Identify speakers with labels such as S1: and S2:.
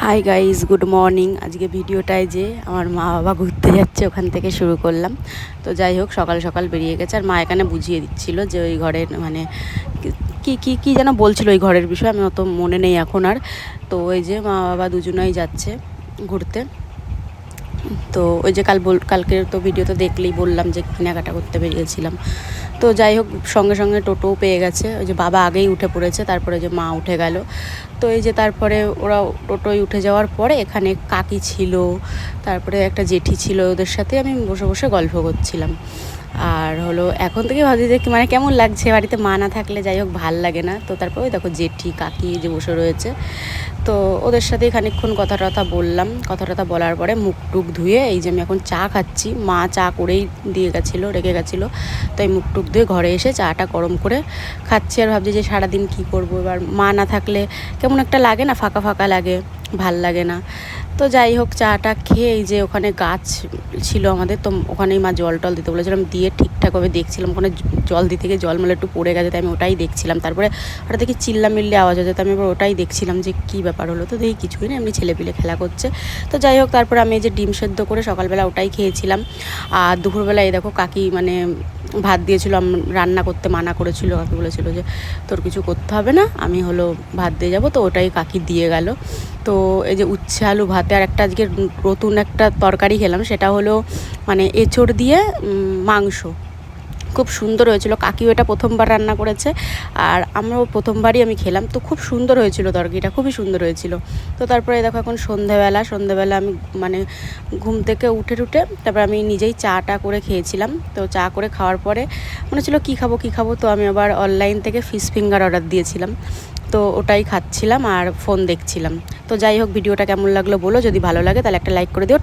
S1: Hi guys, good morning. আজকে ভিডিওটায় যে আমার মা বাবা ঘুরতে যাচ্ছে ওখান থেকে শুরু করলাম। তো যাই হোক, সকাল সকাল বেরিয়ে গেছে। আর মা এখানে বুঝিয়ে দিচ্ছিল যে ওই ঘরের মানে কি কি কি যেন বলছিল ওই ঘরের বিষয়ে, আমি অত মনে নেই এখন আর। তো ওই যে মা বাবা দুজনেই যাচ্ছে ঘুরতে। তো ওই যে কালকের তো ভিডিও তো দেখলেই বললাম যে কেনাকাটা করতে বেরিয়েছিলাম। তো যাই হোক, সঙ্গে সঙ্গে টোটোও পেয়ে গেছে। ওই যে বাবা আগেই উঠে পড়েছে, তারপরে যে মা উঠে গেল। তো এই যে তারপরে ওরা টোটোয় উঠে যাওয়ার পরে এখানে কাকি ছিল, তারপরে একটা জেঠি ছিল, ওদের সাথে আমি বসে বসে গল্প করছিলাম। আর হলো এখন থেকে ভাবছি যে মানে কেমন লাগছে বাড়িতে মা না থাকলে, যাই হোক ভাল লাগে না। তো তারপরে ওই দেখো জেঠি কাকি যে বসে রয়েছে, তো ওদের সাথেই খানিকক্ষণ কথা টথা বললাম। কথা টথা বলার পরে মুখ টুক ধুয়ে এই যে আমি এখন চা খাচ্ছি। মা চা করেই দিয়ে গেছিলো, রেখে গেছিলো। তো এই মুখ টুক ধুয়ে ঘরে এসে চাটা গরম করে খাচ্ছি। আর ভাবছি যে সারাদিন কী করবো, এবার মা না থাকলে কেমন একটা লাগে না, ফাঁকা ফাঁকা লাগে, ভাল লাগে না। তো যাই হোক, চাটা খেয়ে এই যে ওখানে গাছ ছিল আমাদের, তো ওখানেই মা জল টল দিতে বলেছিলাম, দিয়ে ঠিকঠাকভাবে দেখছিলাম। ওখানে জল দিতে গিয়ে জল একটু পড়ে গেছে, তাই আমি ওটাই দেখছিলাম। তারপরে হঠাৎ দেখি চিল্লামিল্লি আওয়াজ হচ্ছে, তো আমি এবার ওটাই দেখছিলাম যে কী ব্যাপার হলো। তো দেখি কিছুই না, এমনি ছেলেপিলে খেলা করছে। তো যাই হোক, তারপরে আমি এই যে ডিম সেদ্ধ করে সকালবেলা ওটাই খেয়েছিলাম। আর দুপুরবেলা এই দেখো কাকি মানে ভাত দিয়েছিল, রান্না করতে মানা করেছিল। কাকি বলেছিল যে তোর কিছু করতে হবে না, আমি হলো ভাত দিয়ে যাবো। তো ওটাই কাকি দিয়ে গেল। তো এই যে উচ্ছে আলু ভাতে আর একটা আজকে নতুন একটা তরকারি খেলাম, সেটা হলো মানে এঁচোড় দিয়ে মাংস। খুব সুন্দর হয়েছিল। কাকিও এটা প্রথমবার রান্না করেছে, আর আমরাও প্রথমবারই আমি খেলাম। তো খুব সুন্দর হয়েছিল তরকারিটা, খুবই সুন্দর হয়েছিল। তো তারপরে দেখো এখন সন্ধেবেলা আমি মানে ঘুম থেকে উঠে তারপর আমি নিজেই চাটা করে খেয়েছিলাম। তো চা করে খাওয়ার পরে মনে ছিল কী খাবো, তো আমি আবার অনলাইন থেকে ফিশ ফিঙ্গার অর্ডার দিয়েছিলাম। তো ওটাই খাচ্ছিলাম আর ফোন দেখছিলাম। তো যাই হোক, ভিডিওটা কেমন লাগলো বলো, যদি ভালো লাগে তাহলে একটা লাইক করে দিও।